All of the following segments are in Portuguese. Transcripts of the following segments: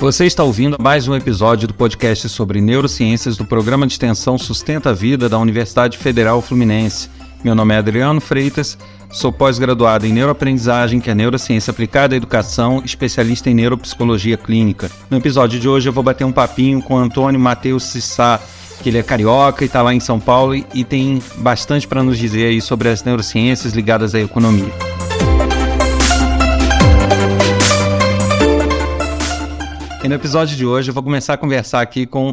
Você está ouvindo mais um episódio do podcast sobre neurociências do Programa de Extensão Sustenta a Vida da Universidade Federal Fluminense. Meu nome é Adriano Freitas, sou pós-graduado em neuroaprendizagem, que é neurociência aplicada à educação, especialista em neuropsicologia clínica. No episódio de hoje eu vou bater um papinho com Antônio Matheus Cissá, que ele é carioca e está lá em São Paulo e tem bastante para nos dizer aí sobre as neurociências ligadas à economia. E no episódio de hoje eu vou começar a conversar aqui com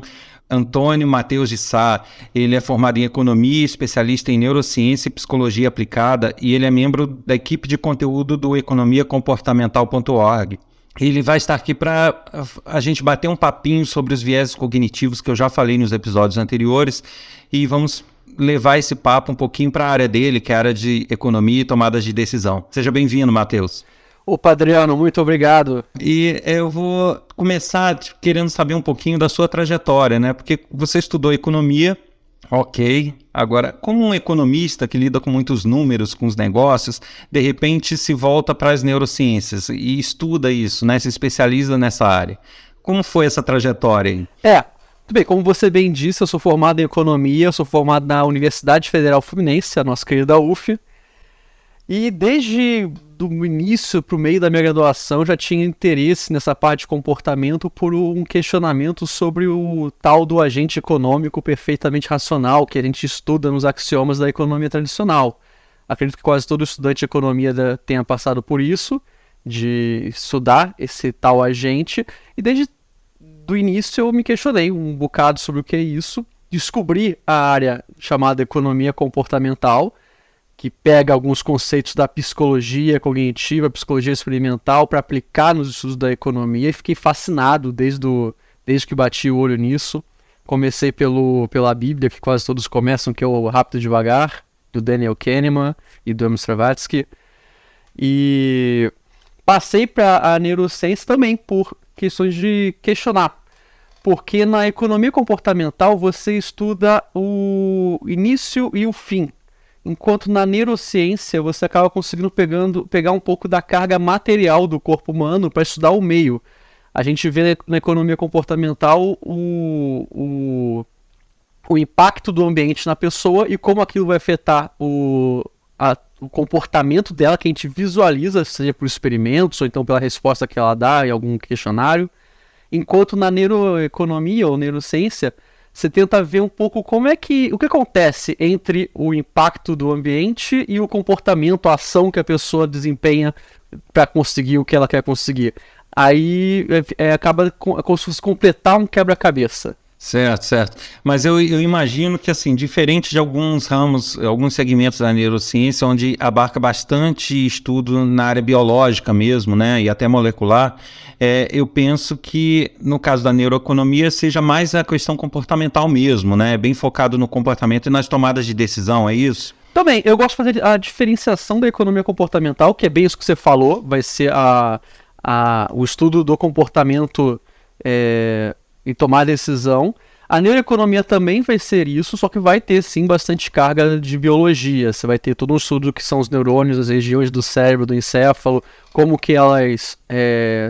Antônio Matheus Cissá. Ele é formado em economia, especialista em neurociência e psicologia aplicada e ele é membro da equipe de conteúdo do economiacomportamental.org. Ele vai estar aqui para a gente bater um papinho sobre os viéses cognitivos que eu já falei nos episódios anteriores e vamos levar esse papo um pouquinho para a área dele, que é a área de economia e tomadas de decisão. Seja bem-vindo, Matheus. Opa, Adriano, muito obrigado. E eu vou começar querendo saber um pouquinho da sua trajetória, né? Porque você estudou economia, ok. Agora, como um economista que lida com muitos números, com os negócios, de repente se volta para as neurociências e estuda isso, né? Se especializa nessa área. Como foi essa trajetória aí? Tudo bem, como você bem disse, eu sou formado em economia, eu sou formado na Universidade Federal Fluminense, a nossa querida UF. E desde do início para o meio da minha graduação já tinha interesse nessa parte de comportamento por um questionamento sobre o tal do agente econômico perfeitamente racional que a gente estuda nos axiomas da economia tradicional. Acredito que quase todo estudante de economia tenha passado por isso, de estudar esse tal agente, e desde o início eu me questionei um bocado sobre o que é isso, descobri a área chamada economia comportamental, que pega alguns conceitos da psicologia cognitiva, psicologia experimental, para aplicar nos estudos da economia, e fiquei fascinado desde que bati o olho nisso. Comecei pela Bíblia, que quase todos começam, que é o Rápido e Devagar, do Daniel Kahneman e do Amos Tversky. E passei para a neurociência também por questões de questionar. Porque na economia comportamental você estuda o início e o fim. Enquanto na neurociência você acaba conseguindo pegar um pouco da carga material do corpo humano para estudar o meio. A gente vê na economia comportamental o impacto do ambiente na pessoa e como aquilo vai afetar o comportamento dela, que a gente visualiza, seja por experimentos ou então pela resposta que ela dá em algum questionário. Enquanto na neuroeconomia ou neurociência, você tenta ver um pouco o que acontece entre o impacto do ambiente e o comportamento, a ação que a pessoa desempenha para conseguir o que ela quer conseguir. Aí acaba como se fosse completar um quebra-cabeça. Certo. Mas eu imagino que, assim, diferente de alguns ramos, alguns segmentos da neurociência, onde abarca bastante estudo na área biológica mesmo, né, e até molecular, eu penso que, no caso da neuroeconomia, seja mais a questão comportamental mesmo, né, bem focado no comportamento e nas tomadas de decisão, é isso? Também, eu gosto de fazer a diferenciação da economia comportamental, que é bem isso que você falou, vai ser o estudo do comportamento e tomar decisão. A neuroeconomia também vai ser isso, só que vai ter sim bastante carga de biologia. Você vai ter todo um estudo do que são os neurônios, as regiões do cérebro, do encéfalo, como que elas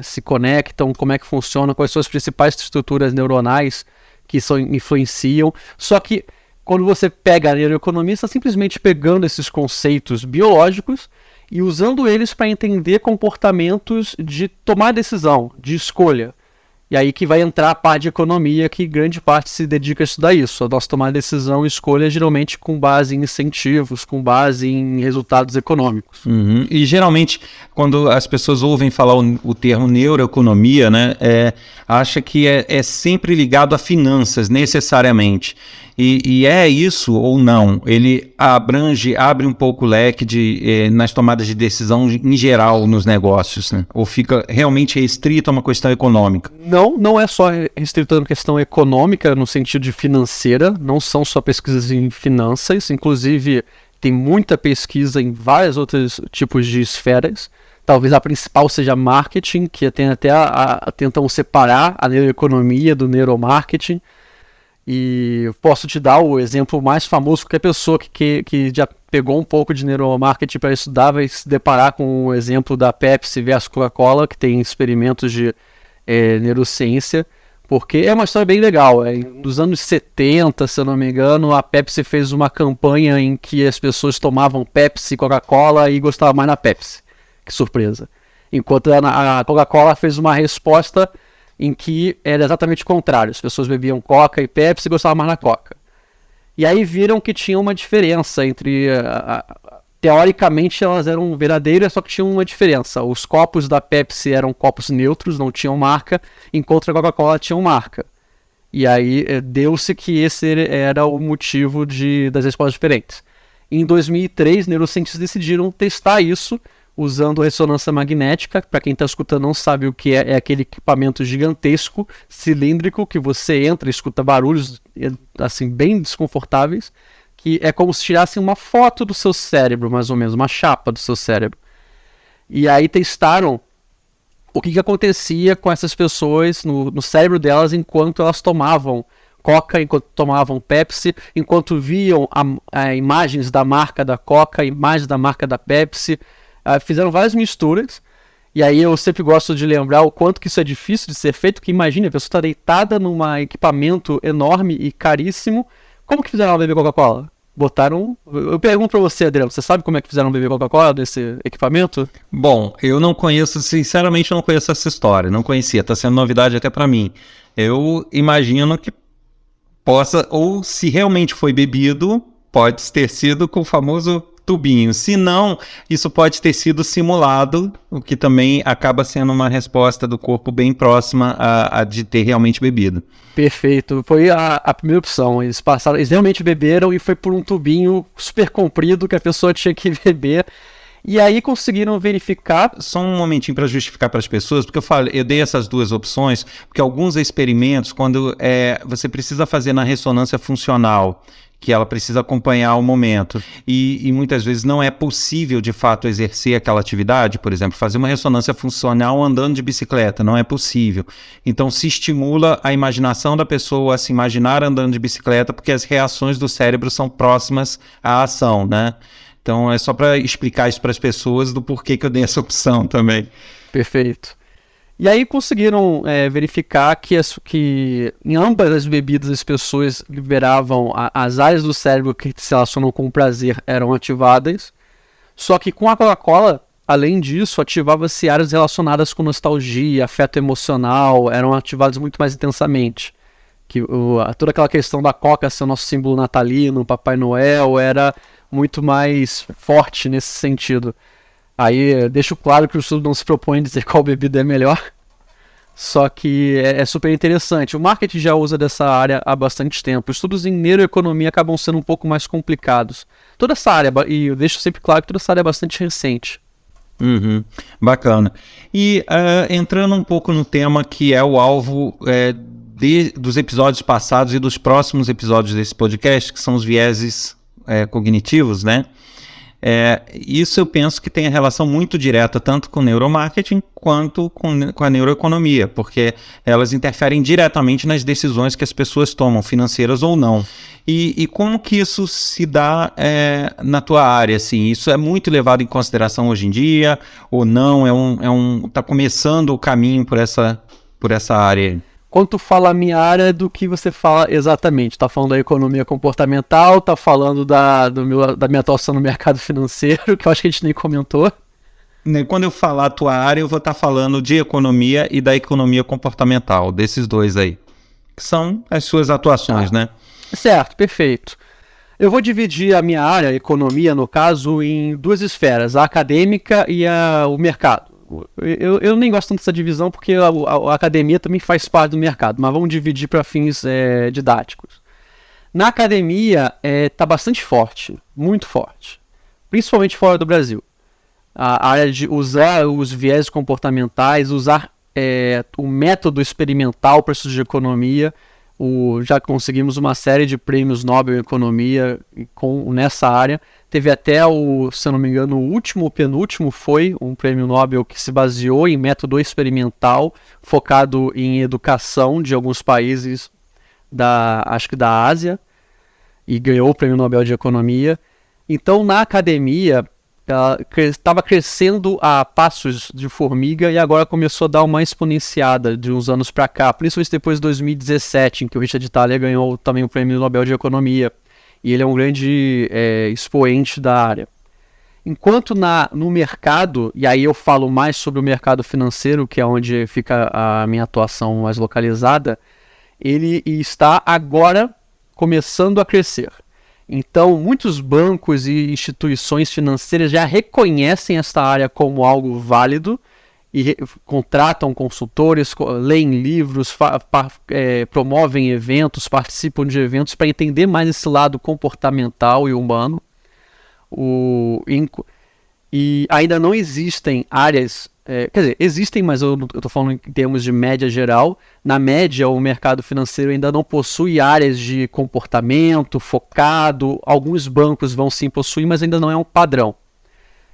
se conectam, como é que funcionam, quais são as principais estruturas neuronais que influenciam. Só que quando você pega a neuroeconomia, você está simplesmente pegando esses conceitos biológicos e usando eles para entender comportamentos de tomar decisão, de escolha. E aí que vai entrar a parte de economia, que grande parte se dedica a estudar isso. A nossa tomar decisão e escolha geralmente com base em incentivos, com base em resultados econômicos. Uhum. E geralmente, quando as pessoas ouvem falar o termo neuroeconomia, né, acha que é sempre ligado a finanças, necessariamente. E é isso ou não? Ele abre um pouco o leque nas tomadas de decisão em geral nos negócios, né? Ou fica realmente restrito a uma questão econômica? Não é só restrito a uma questão econômica no sentido de financeira, não são só pesquisas em finanças, inclusive tem muita pesquisa em vários outros tipos de esferas. Talvez a principal seja marketing, que tem até tentam separar a neuroeconomia do neuromarketing. E posso te dar o exemplo mais famoso, que a pessoa que já pegou um pouco de neuromarketing para estudar vai se deparar com o exemplo da Pepsi versus Coca-Cola, que tem experimentos de neurociência, porque é uma história bem legal. Nos anos 70, se eu não me engano, a Pepsi fez uma campanha em que as pessoas tomavam Pepsi, Coca-Cola e gostavam mais da Pepsi. Que surpresa. Enquanto a Coca-Cola fez uma resposta em que era exatamente o contrário. As pessoas bebiam Coca e Pepsi e gostavam mais da Coca. E aí viram que tinha uma diferença entre... teoricamente elas eram verdadeiras, só que tinha uma diferença. Os copos da Pepsi eram copos neutros, não tinham marca, enquanto a Coca-Cola tinha marca. E aí deu-se que esse era o motivo das respostas diferentes. Em 2003, neurocientistas decidiram testar isso usando ressonância magnética. Para quem está escutando não sabe o que é aquele equipamento gigantesco, cilíndrico, que você entra e escuta barulhos assim, bem desconfortáveis, que é como se tirassem uma foto do seu cérebro, mais ou menos, uma chapa do seu cérebro. E aí testaram o que acontecia com essas pessoas no cérebro delas enquanto elas tomavam Coca, enquanto tomavam Pepsi, enquanto viam imagens da marca da Coca, imagens da marca da Pepsi. Fizeram várias misturas. E aí eu sempre gosto de lembrar o quanto que isso é difícil de ser feito, que imagina, a pessoa está deitada num equipamento enorme e caríssimo. Como que fizeram ela beber Coca-Cola? Botaram... Eu pergunto pra você, Adriano, você sabe como é que fizeram beber Coca-Cola desse equipamento? Bom, eu não conheço, sinceramente eu não conheço essa história, não conhecia, tá sendo novidade até pra mim. Eu imagino que possa, ou se realmente foi bebido, pode ter sido com o famoso tubinho. Se não, isso pode ter sido simulado, o que também acaba sendo uma resposta do corpo bem próxima a de ter realmente bebido. Perfeito, foi a primeira opção. Eles realmente beberam e foi por um tubinho super comprido que a pessoa tinha que beber. E aí conseguiram verificar. Só um momentinho para justificar para as pessoas, porque eu dei essas duas opções, porque alguns experimentos, quando você precisa fazer na ressonância funcional, que ela precisa acompanhar o momento, e muitas vezes não é possível de fato exercer aquela atividade, por exemplo, fazer uma ressonância funcional andando de bicicleta, não é possível. Então se estimula a imaginação da pessoa a se imaginar andando de bicicleta, porque as reações do cérebro são próximas à ação, né? Então é só para explicar isso para as pessoas do porquê que eu dei essa opção também. Perfeito. E aí conseguiram verificar que em ambas as bebidas as pessoas liberavam as áreas do cérebro que se relacionam com o prazer eram ativadas, só que com a Coca-Cola, além disso, ativava-se áreas relacionadas com nostalgia, afeto emocional, eram ativadas muito mais intensamente. Toda aquela questão da Coca ser o nosso símbolo natalino, Papai Noel, era muito mais forte nesse sentido. Aí deixo claro que o estudo não se propõe a dizer qual bebida é melhor, só que é super interessante. O marketing já usa dessa área há bastante tempo. Estudos em neuroeconomia acabam sendo um pouco mais complicados. Toda essa área, e eu deixo sempre claro que toda essa área é bastante recente. Uhum, bacana. E entrando um pouco no tema que é o alvo dos episódios passados e dos próximos episódios desse podcast, que são os vieses cognitivos, né? Isso eu penso que tem a relação muito direta tanto com o neuromarketing quanto com a neuroeconomia, porque elas interferem diretamente nas decisões que as pessoas tomam, financeiras ou não. E como que isso se dá na tua área? Assim, isso é muito levado em consideração hoje em dia ou não? Tá começando o caminho por essa área? Quando tu fala a minha área, do que você fala exatamente? Tá falando da economia comportamental, tá falando da minha atuação no mercado financeiro, que eu acho que a gente nem comentou. Quando eu falar a tua área, eu vou estar falando de economia e da economia comportamental, desses dois aí, que são as suas atuações, né? Certo, perfeito. Eu vou dividir a minha área, a economia, no caso, em duas esferas, a acadêmica e o mercado. Eu nem gosto tanto dessa divisão porque a academia também faz parte do mercado, mas vamos dividir para fins didáticos. Na academia está bastante forte, muito forte, principalmente fora do Brasil. A área de usar os viés comportamentais, usar o método experimental para estudos de economia. Já conseguimos uma série de prêmios Nobel em economia nessa área. Teve até, se eu não me engano, o último ou penúltimo foi um prêmio Nobel que se baseou em método experimental focado em educação de alguns países, acho que da Ásia, e ganhou o prêmio Nobel de Economia. Então, na academia, ela estava crescendo a passos de formiga e agora começou a dar uma exponenciada de uns anos para cá, principalmente depois de 2017, em que o Richard Thaler ganhou também o Prêmio Nobel de Economia, e ele é um grande expoente da área. Enquanto no mercado, e aí eu falo mais sobre o mercado financeiro, que é onde fica a minha atuação mais localizada, ele está agora começando a crescer. Então, muitos bancos e instituições financeiras já reconhecem esta área como algo válido e contratam consultores, leem livros, promovem eventos, participam de eventos para entender mais esse lado comportamental e humano. E ainda não existem áreas, quer dizer, existem, mas eu estou falando em termos de média geral. Na média, o mercado financeiro ainda não possui áreas de comportamento focado. Alguns bancos vão sim possuir, mas ainda não é um padrão.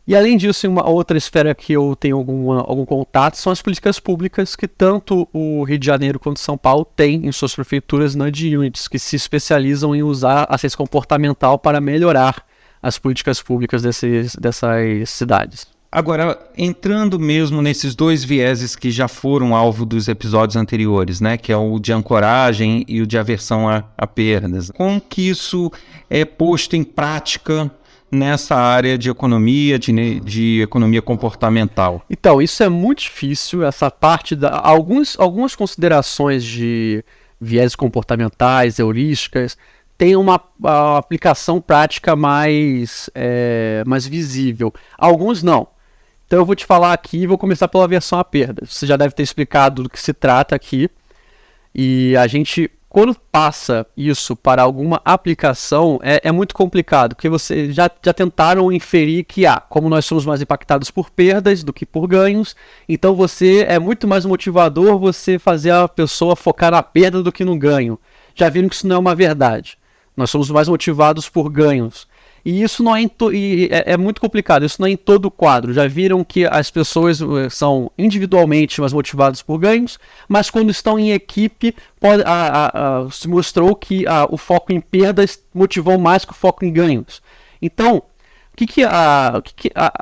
E além disso, em uma outra esfera que eu tenho algum contato são as políticas públicas que tanto o Rio de Janeiro quanto São Paulo têm em suas prefeituras nudge units, que se especializam em usar a ciência comportamental para melhorar as políticas públicas dessas cidades. Agora, entrando mesmo nesses dois vieses que já foram alvo dos episódios anteriores, né, que é o de ancoragem e o de aversão a perdas, como que isso é posto em prática nessa área de economia, de economia comportamental? Então, isso é muito difícil, essa parte algumas considerações de vieses comportamentais, heurísticas, tem uma aplicação prática mais visível. Alguns não. Então eu vou te falar aqui e vou começar pela aversão à perda. Você já deve ter explicado do que se trata aqui. E a gente, quando passa isso para alguma aplicação, é muito complicado, porque você já tentaram inferir que, como nós somos mais impactados por perdas do que por ganhos, então é muito mais motivador você fazer a pessoa focar na perda do que no ganho. Já viram que isso não é uma verdade. Nós somos mais motivados por ganhos. E isso não é muito complicado, isso não é em todo o quadro. Já viram que as pessoas são individualmente mais motivadas por ganhos, mas quando estão em equipe, se mostrou que o foco em perdas motivou mais que o foco em ganhos. Então,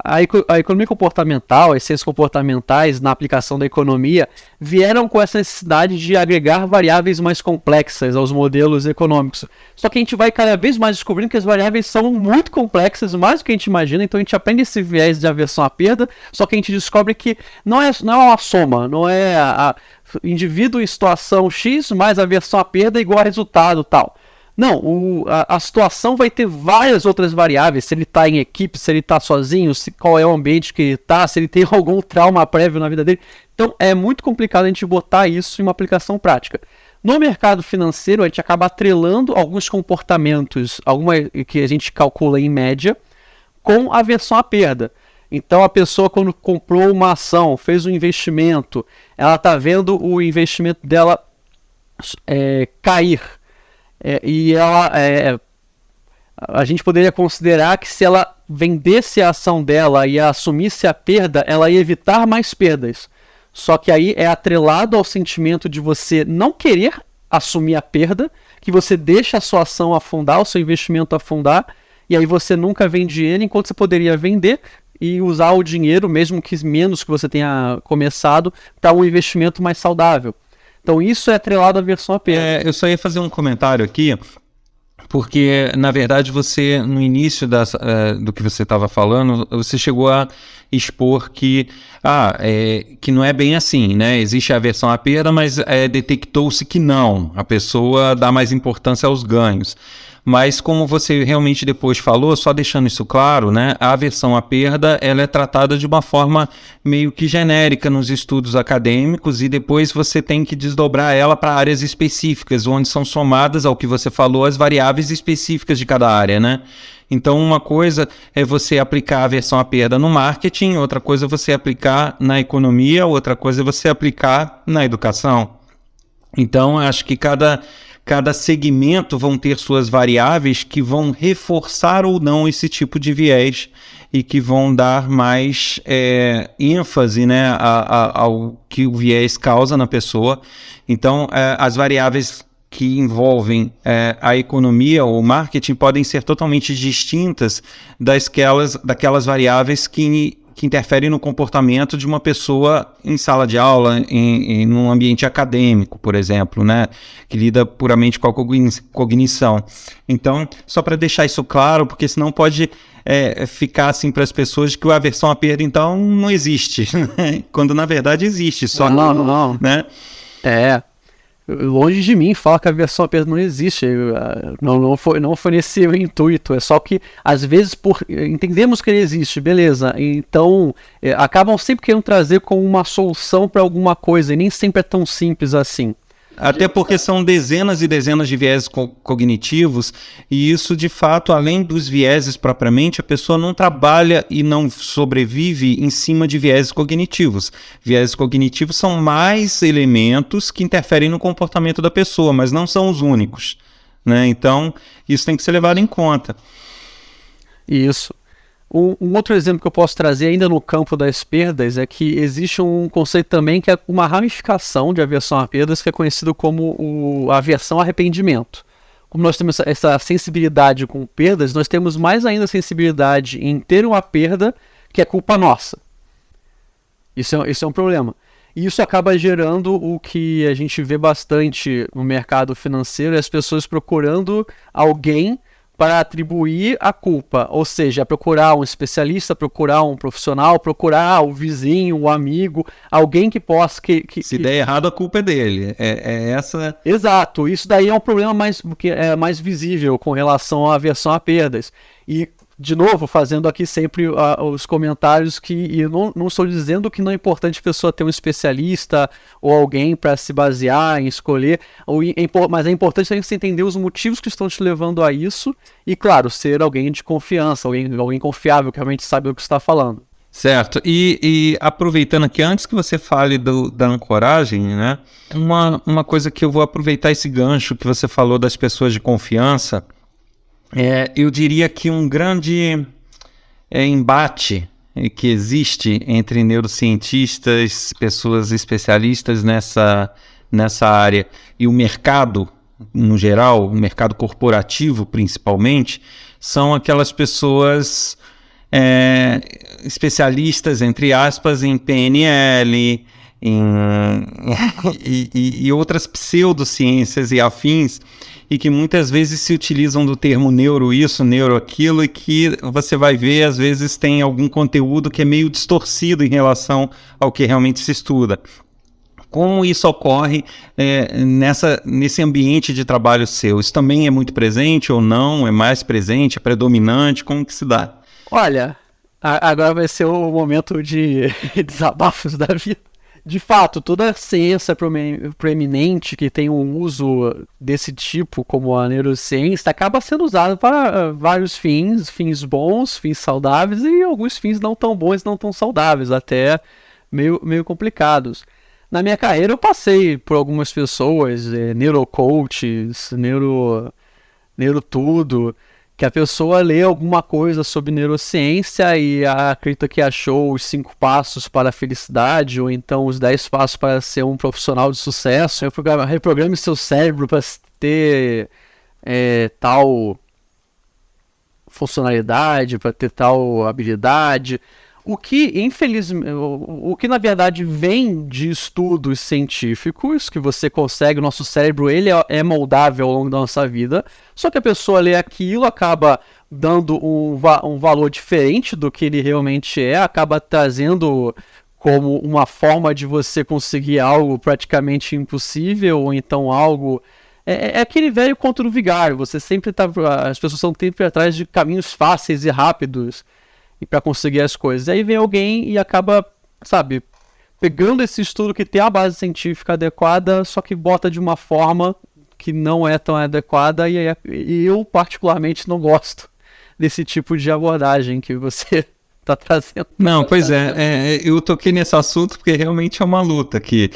a economia comportamental, as ciências comportamentais na aplicação da economia vieram com essa necessidade de agregar variáveis mais complexas aos modelos econômicos. Só que a gente vai cada vez mais descobrindo que as variáveis são muito complexas, mais do que a gente imagina, então a gente aprende esse viés de aversão à perda, só que a gente descobre que não é uma soma, não é indivíduo em situação X mais aversão à perda igual a resultado tal. Não, a situação vai ter várias outras variáveis, se ele está em equipe, se ele está sozinho, qual é o ambiente que ele está, se ele tem algum trauma prévio na vida dele. Então é muito complicado a gente botar isso em uma aplicação prática. No mercado financeiro, a gente acaba atrelando alguns comportamentos, que a gente calcula em média, com aversão à perda. Então a pessoa, quando comprou uma ação, fez um investimento, ela está vendo o investimento dela cair. A gente poderia considerar que se ela vendesse a ação dela e assumisse a perda, ela ia evitar mais perdas. Só que aí é atrelado ao sentimento de você não querer assumir a perda, que você deixa a sua ação afundar, o seu investimento afundar, e aí você nunca vende ele, enquanto você poderia vender e usar o dinheiro, mesmo que menos que você tenha começado, para um investimento mais saudável. Então isso é atrelado à aversão à perda. Eu só ia fazer um comentário aqui, porque na verdade você, no início do que você estava falando, você chegou a expor que não é bem assim, né? Existe a aversão à perda, mas detectou-se que não, a pessoa dá mais importância aos ganhos. Mas como você realmente depois falou, só deixando isso claro, né, a aversão à perda ela é tratada de uma forma meio que genérica nos estudos acadêmicos e depois você tem que desdobrar ela para áreas específicas, onde são somadas, ao que você falou, as variáveis específicas de cada área, né? Então uma coisa é você aplicar a aversão à perda no marketing, outra coisa é você aplicar na economia, outra coisa é você aplicar na educação. Então acho que cada segmento vão ter suas variáveis que vão reforçar ou não esse tipo de viés e que vão dar mais ênfase, né, ao que o viés causa na pessoa. Então, as variáveis que envolvem a economia ou o marketing podem ser totalmente distintas daquelas variáveis que interferem no comportamento de uma pessoa em sala de aula, em um ambiente acadêmico, por exemplo, né, que lida puramente com a cognição. Então, só para deixar isso claro, porque senão pode ficar assim para as pessoas que a aversão à perda, então, não existe, né? Quando na verdade existe. Só não. Né? Longe de mim falar que a aversão à perda não existe, não foi nesse intuito, é só que às vezes entendemos que ele existe, beleza, então acabam sempre querendo trazer como uma solução para alguma coisa e nem sempre é tão simples assim. Até porque são dezenas e dezenas de vieses cognitivos e isso, de fato, além dos vieses propriamente, a pessoa não trabalha e não sobrevive em cima de vieses cognitivos. Vieses cognitivos são mais elementos que interferem no comportamento da pessoa, mas não são os únicos, né? Então, isso tem que ser levado em conta. Isso. Um outro exemplo que eu posso trazer ainda no campo das perdas é que existe um conceito também que é uma ramificação de aversão a perdas que é conhecido como a aversão a arrependimento. Como nós temos essa sensibilidade com perdas, nós temos mais ainda sensibilidade em ter uma perda que é culpa nossa. Isso é um problema. E isso acaba gerando o que a gente vê bastante no mercado financeiro, as pessoas procurando alguém para atribuir a culpa, ou seja, procurar um especialista, procurar um profissional, procurar o vizinho, o amigo, alguém que possa... Se der errado, a culpa é dele. É essa... Exato, isso daí é um problema mais visível com relação à aversão a perdas. E, de novo, fazendo aqui sempre os comentários que eu não estou dizendo que não é importante a pessoa ter um especialista ou alguém para se basear em escolher, mas é importante você entender os motivos que estão te levando a isso e, claro, ser alguém de confiança, alguém confiável, que realmente sabe o que está falando. Certo, e aproveitando aqui, antes que você fale da ancoragem, né, uma coisa que eu vou aproveitar esse gancho que você falou das pessoas de confiança, eu diria que um grande embate que existe entre neurocientistas, pessoas especialistas nessa área e o mercado, no geral, o mercado corporativo principalmente, são aquelas pessoas especialistas, entre aspas, em PNL, e outras pseudociências e afins, e que muitas vezes se utilizam do termo neuro isso, neuro aquilo, e que você vai ver, às vezes tem algum conteúdo que é meio distorcido em relação ao que realmente se estuda. Como isso ocorre nesse ambiente de trabalho seu? Isso também é muito presente ou não? É mais presente? É predominante? Como que se dá? Olha, agora vai ser o momento de desabafos da vida. De fato, toda ciência proeminente que tem um uso desse tipo, como a neurociência, acaba sendo usada para vários fins bons, fins saudáveis e alguns fins não tão bons, não tão saudáveis, até meio complicados. Na minha carreira eu passei por algumas pessoas, neurocoaches, neurotudo, que a pessoa lê alguma coisa sobre neurociência e acredita que achou os 5 passos para a felicidade, ou então os 10 passos para ser um profissional de sucesso. Reprograme seu cérebro para ter tal funcionalidade, para ter tal habilidade. O que, infelizmente, o que na verdade vem de estudos científicos, que você consegue, o nosso cérebro ele é moldável ao longo da nossa vida, só que a pessoa lê aquilo, acaba dando um valor diferente do que ele realmente acaba trazendo como uma forma de você conseguir algo praticamente impossível, ou então algo... É aquele velho conto do vigário, as pessoas estão sempre atrás de caminhos fáceis e rápidos, e para conseguir as coisas. Aí vem alguém e acaba, sabe, pegando esse estudo que tem a base científica adequada, só que bota de uma forma que não é tão adequada, e eu particularmente não gosto desse tipo de abordagem que você está trazendo. Não, pois eu toquei nesse assunto porque realmente é uma luta que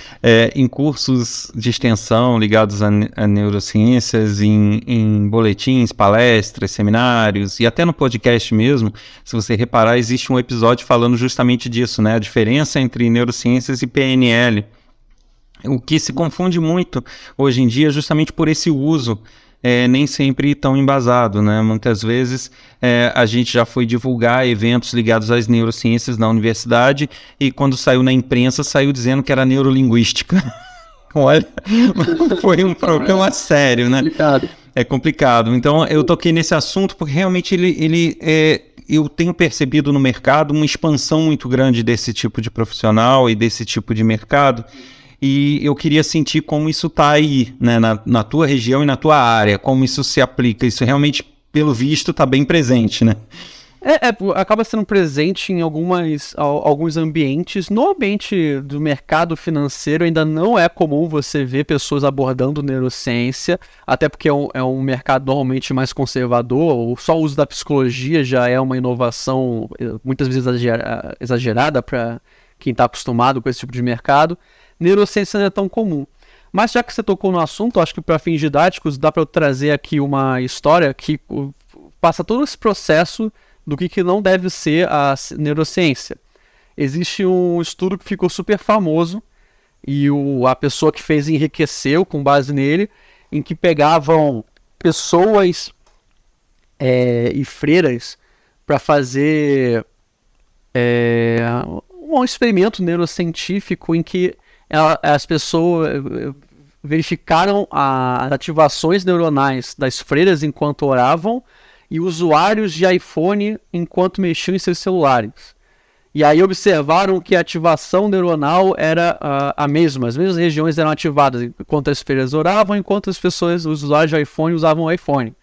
em cursos de extensão ligados a neurociências, em boletins, palestras, seminários e até no podcast mesmo, se você reparar, existe um episódio falando justamente disso, né? A diferença entre neurociências e PNL. O que se confunde muito hoje em dia justamente por esse uso nem sempre tão embasado, né? Muitas vezes a gente já foi divulgar eventos ligados às neurociências na universidade e quando saiu na imprensa saiu dizendo que era neurolinguística. Olha, foi um problema sério, né? É complicado. Então eu toquei nesse assunto porque realmente eu tenho percebido no mercado uma expansão muito grande desse tipo de profissional e desse tipo de mercado. E eu queria sentir como isso está aí, né, na tua região e na tua área, como isso se aplica. Isso realmente, pelo visto, está bem presente, né? Acaba sendo presente em alguns ambientes. No ambiente do mercado financeiro ainda não é comum você ver pessoas abordando neurociência, até porque é um mercado normalmente mais conservador. Só o uso da psicologia já é uma inovação muitas vezes exagerada para quem está acostumado com esse tipo de mercado. Neurociência não é tão comum. Mas já que você tocou no assunto, acho que para fins didáticos dá para eu trazer aqui uma história que passa todo esse processo do que não deve ser a neurociência. Existe um estudo que ficou super famoso e a pessoa que fez enriqueceu com base nele, em que pegavam pessoas e freiras para fazer um experimento neurocientífico em que as pessoas verificaram as ativações neuronais das freiras enquanto oravam e usuários de iPhone enquanto mexiam em seus celulares. E aí observaram que a ativação neuronal era a mesma, as mesmas regiões eram ativadas enquanto as freiras oravam, enquanto os usuários de iPhone usavam o iPhone.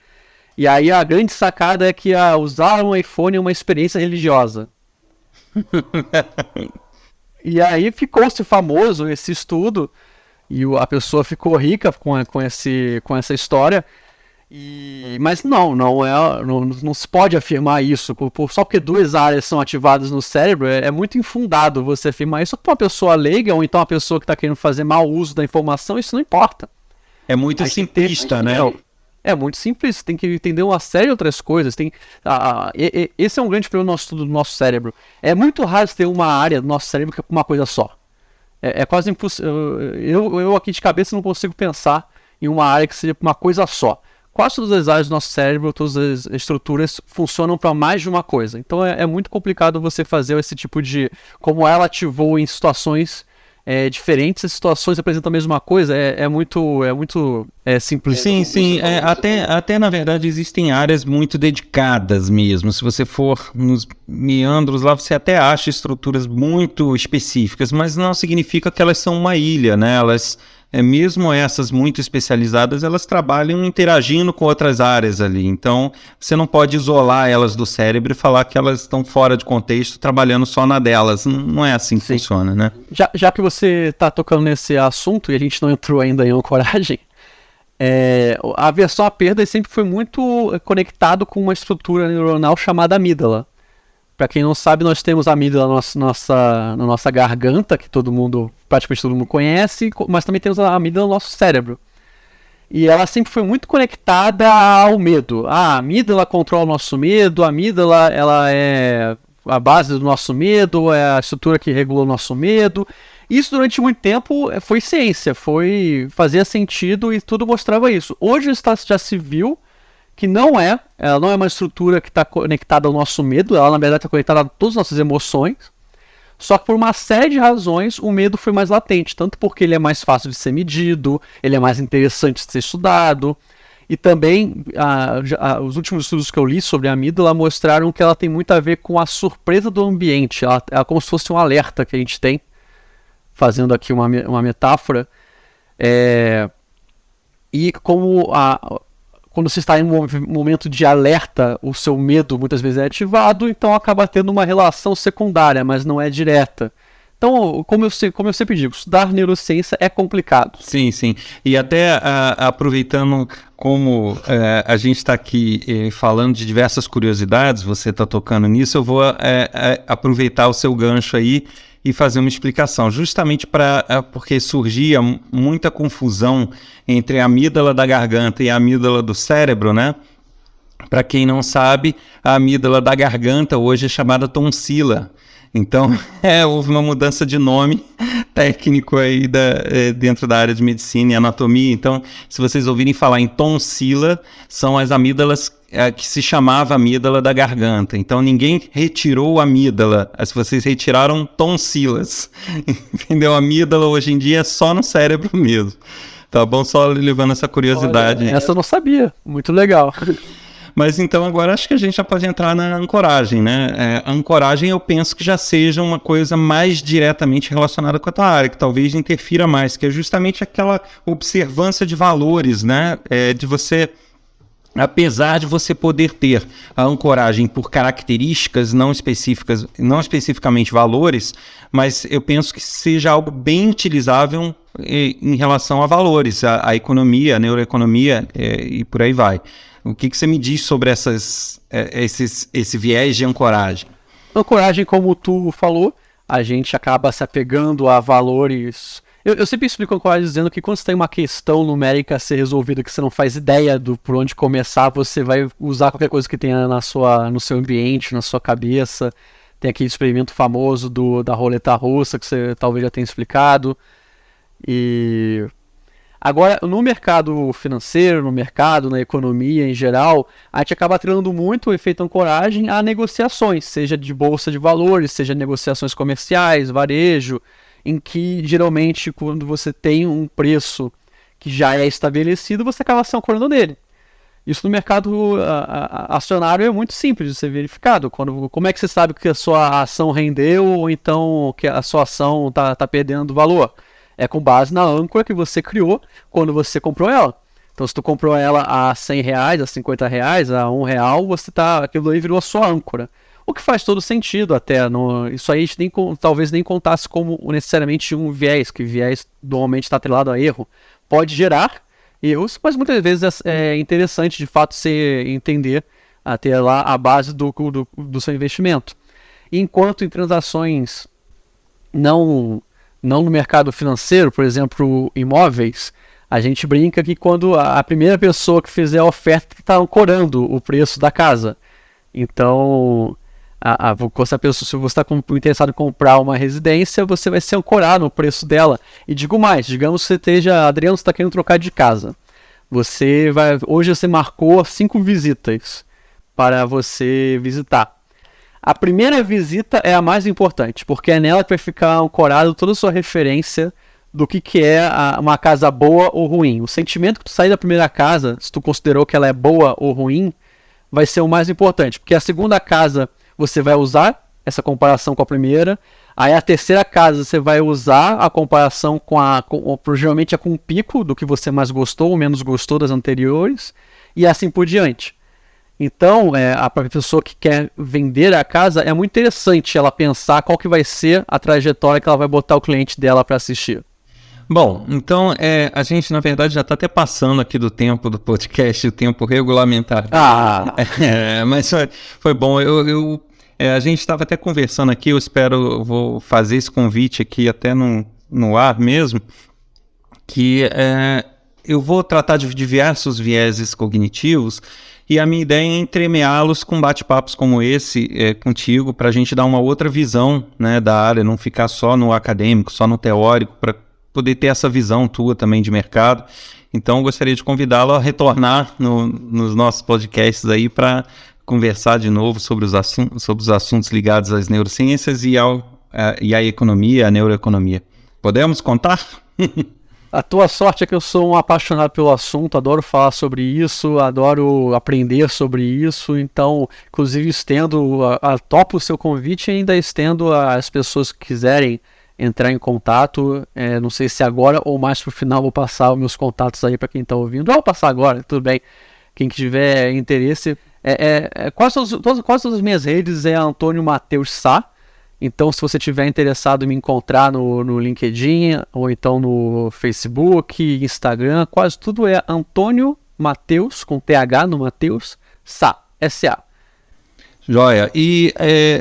E aí a grande sacada é que usar um iPhone é uma experiência religiosa. E aí ficou-se famoso esse estudo e a pessoa ficou rica com essa história. Mas não se pode afirmar isso. Só porque 2 áreas são ativadas no cérebro, é muito infundado você afirmar isso. Só para uma pessoa leiga ou então uma pessoa que está querendo fazer mau uso da informação, isso não importa. É muito simplista, né? É muito simples, tem que entender uma série de outras coisas. Esse é um grande problema do nosso cérebro. É muito raro ter uma área do nosso cérebro que é uma coisa só. É quase impossível. Eu aqui de cabeça não consigo pensar em uma área que seja uma coisa só. Quase todas as áreas do nosso cérebro, todas as estruturas funcionam para mais de uma coisa. Então é muito complicado você fazer esse tipo de... Como ela ativou em situações diferentes, as situações apresentam a mesma coisa, é muito simples. Sim, até na verdade existem áreas muito dedicadas mesmo. Se você for nos meandros lá, você até acha estruturas muito específicas, mas não significa que elas são uma ilha, né? Elas, mesmo essas muito especializadas, elas trabalham interagindo com outras áreas ali. Então, você não pode isolar elas do cérebro e falar que elas estão fora de contexto, trabalhando só na delas. Não é assim que funciona, né? Já que você está tocando nesse assunto e a gente não entrou ainda em ancoragem, a aversão à perda sempre foi muito conectado com uma estrutura neuronal chamada amígdala. Para quem não sabe, nós temos a amígdala na nossa garganta, que praticamente todo mundo conhece, mas também temos a amígdala no nosso cérebro. E ela sempre foi muito conectada ao medo. A amígdala controla o nosso medo, a amígdala ela é a base do nosso medo, é a estrutura que regula o nosso medo. Isso durante muito tempo foi ciência, fazia sentido e tudo mostrava isso. Hoje já se viu que ela não é uma estrutura que está conectada ao nosso medo, ela na verdade está conectada a todas as nossas emoções, só que por uma série de razões o medo foi mais latente, tanto porque ele é mais fácil de ser medido, ele é mais interessante de ser estudado, e também os últimos estudos que eu li sobre a amígdala mostraram que ela tem muito a ver com a surpresa do ambiente, ela é como se fosse um alerta que a gente tem, fazendo aqui uma metáfora, e como quando você está em um momento de alerta, o seu medo muitas vezes é ativado, então acaba tendo uma relação secundária, mas não é direta. Então, como eu sempre digo, estudar neurociência é complicado. Sim. E até aproveitando como a gente está aqui falando de diversas curiosidades, você está tocando nisso, eu vou aproveitar o seu gancho aí e fazer uma explicação, justamente porque surgia muita confusão entre a amígdala da garganta e a amígdala do cérebro, né? Para quem não sabe, a amígdala da garganta hoje é chamada tonsila. Então, houve uma mudança de nome técnico aí dentro da área de medicina e anatomia. Então, se vocês ouvirem falar em tonsila, são as amígdalas que se chamava amígdala da garganta. Então, ninguém retirou a amígdala. Se vocês retiraram tonsilas. Entendeu? A amígdala hoje em dia é só no cérebro mesmo. Tá bom? Só levando essa curiosidade. Olha, essa eu não sabia. Muito legal. Mas então agora acho que a gente já pode entrar na ancoragem, né? A ancoragem eu penso que já seja uma coisa mais diretamente relacionada com a tua área, que talvez interfira mais, que é justamente aquela observância de valores, né? De você, apesar de você poder ter a ancoragem por características não especificamente valores, mas eu penso que seja algo bem utilizável em relação a valores, a economia, a neuroeconomia e por aí vai. O que você me diz sobre esse viés de ancoragem? Ancoragem, como tu falou, a gente acaba se apegando a valores. Eu sempre explico ancoragem dizendo que quando você tem uma questão numérica a ser resolvida que você não faz ideia por onde começar, você vai usar qualquer coisa que tenha no seu ambiente, na sua cabeça. Tem aquele experimento famoso da roleta russa que você talvez já tenha explicado. Agora, no mercado financeiro, na economia em geral, a gente acaba atrelando muito o efeito ancoragem a negociações, seja de bolsa de valores, seja negociações comerciais, varejo, em que geralmente quando você tem um preço que já é estabelecido, você acaba se ancorando nele. Isso no mercado acionário é muito simples de ser verificado. Como é que você sabe que a sua ação rendeu ou então que a sua ação está perdendo valor? É com base na âncora que você criou quando você comprou ela. Então, se tu comprou ela a R$100, a R$50, a R$1, aquilo aí virou a sua âncora. O que faz todo sentido até. Isso aí a gente talvez nem contasse como necessariamente um viés, que viés normalmente está atrelado a erro. Pode gerar erros, mas muitas vezes é interessante de fato você entender até lá a base do seu investimento. Enquanto em transações não no mercado financeiro, por exemplo, imóveis, a gente brinca que quando a primeira pessoa que fizer a oferta está ancorando o preço da casa. Então, se você está interessado em comprar uma residência, você vai se ancorar no preço dela. E digo mais, digamos que Adriano, você está querendo trocar de casa. Hoje você marcou 5 visitas para você visitar. A primeira visita é a mais importante, porque é nela que vai ficar ancorado toda a sua referência do que é uma casa boa ou ruim. O sentimento que tu sair da primeira casa, se tu considerou que ela é boa ou ruim, vai ser o mais importante, porque a segunda casa você vai usar essa comparação com a primeira, aí a terceira casa você vai usar a comparação geralmente é com o pico do que você mais gostou ou menos gostou das anteriores, e assim por diante. Então, a pessoa que quer vender a casa, é muito interessante ela pensar qual que vai ser a trajetória que ela vai botar o cliente dela para assistir. Bom, então a gente na verdade já está até passando aqui do tempo do podcast, o tempo regulamentar. Mas foi bom, a gente estava até conversando aqui, eu vou fazer esse convite aqui até no ar mesmo, que eu vou tratar de diversos vieses cognitivos. E a minha ideia é entremeá-los com bate-papos como esse contigo, para a gente dar uma outra visão, né, da área, não ficar só no acadêmico, só no teórico, para poder ter essa visão tua também de mercado. Então, eu gostaria de convidá-lo a retornar nos nossos podcasts aí para conversar de novo sobre os assuntos ligados às neurociências e à economia, à neuroeconomia. Podemos contar? A tua sorte é que eu sou um apaixonado pelo assunto, adoro falar sobre isso, adoro aprender sobre isso, então, inclusive, topo o seu convite e ainda estendo às pessoas que quiserem entrar em contato, não sei se agora ou mais pro final vou passar os meus contatos aí para quem está ouvindo, vou passar agora, tudo bem, quem tiver interesse, quase todas as minhas redes é Antônio Mateus Sá. Então, se você estiver interessado em me encontrar no LinkedIn, ou então no Facebook, Instagram, quase tudo é Antônio Mateus, com TH no Mateus, Sá, S-A. Joia. E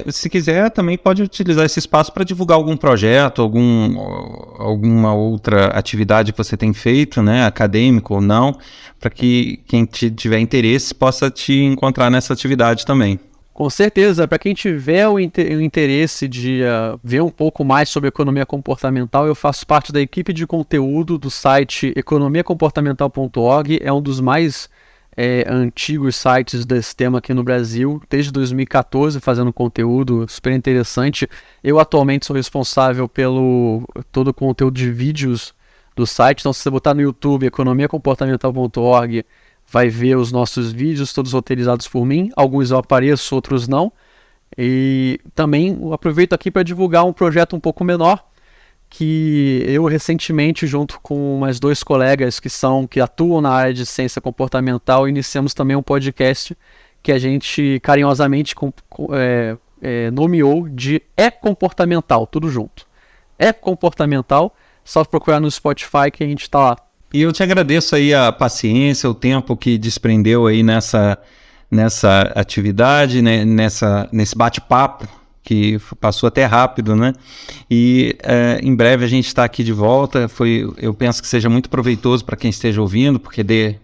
se quiser, também pode utilizar esse espaço para divulgar algum projeto, alguma outra atividade que você tem feito, né, acadêmico ou não, para que quem tiver interesse possa te encontrar nessa atividade também. Com certeza, para quem tiver o interesse de ver um pouco mais sobre economia comportamental, eu faço parte da equipe de conteúdo do site economiacomportamental.org, é um dos mais antigos sites desse tema aqui no Brasil, desde 2014 fazendo conteúdo super interessante. Eu atualmente sou responsável pelo todo o conteúdo de vídeos do site, então se você botar no YouTube economiacomportamental.org, vai ver os nossos vídeos, todos roteirizados por mim. Alguns eu apareço, outros não. E também aproveito aqui para divulgar um projeto um pouco menor, que eu recentemente, junto com mais 2 colegas que atuam na área de ciência comportamental, iniciamos também um podcast que a gente carinhosamente nomeou de É-Comportamental, tudo junto. É-Comportamental, só procurar no Spotify que a gente está lá. E eu te agradeço aí a paciência, o tempo que desprendeu aí nessa atividade, né, nesse bate-papo, que passou até rápido, né? E em breve a gente está aqui de volta. Eu penso que seja muito proveitoso para quem esteja ouvindo, porque dê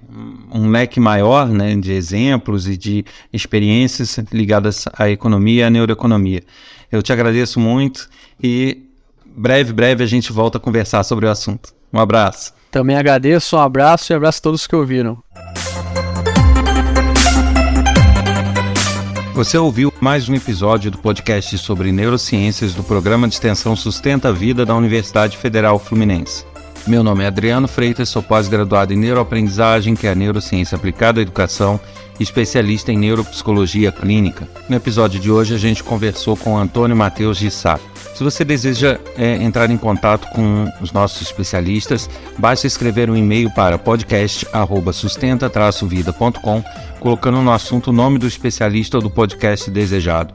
um leque maior, né, de exemplos e de experiências ligadas à economia e à neuroeconomia. Eu te agradeço muito e breve a gente volta a conversar sobre o assunto. Um abraço. Também agradeço, um abraço e abraço a todos que ouviram. Você ouviu mais um episódio do podcast sobre neurociências do programa de extensão Sustenta a Vida da Universidade Federal Fluminense. Meu nome é Adriano Freitas, sou pós-graduado em neuroaprendizagem, que é a neurociência aplicada à educação, e especialista em neuropsicologia clínica. No episódio de hoje a gente conversou com Antônio Matheus de Sá. Se você deseja entrar em contato com os nossos especialistas, basta escrever um e-mail para podcast@sustenta-vida.com, colocando no assunto o nome do especialista ou do podcast desejado.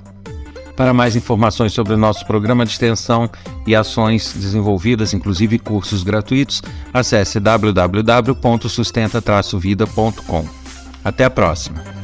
Para mais informações sobre o nosso programa de extensão e ações desenvolvidas, inclusive cursos gratuitos, acesse www.sustenta-vida.com. Até a próxima!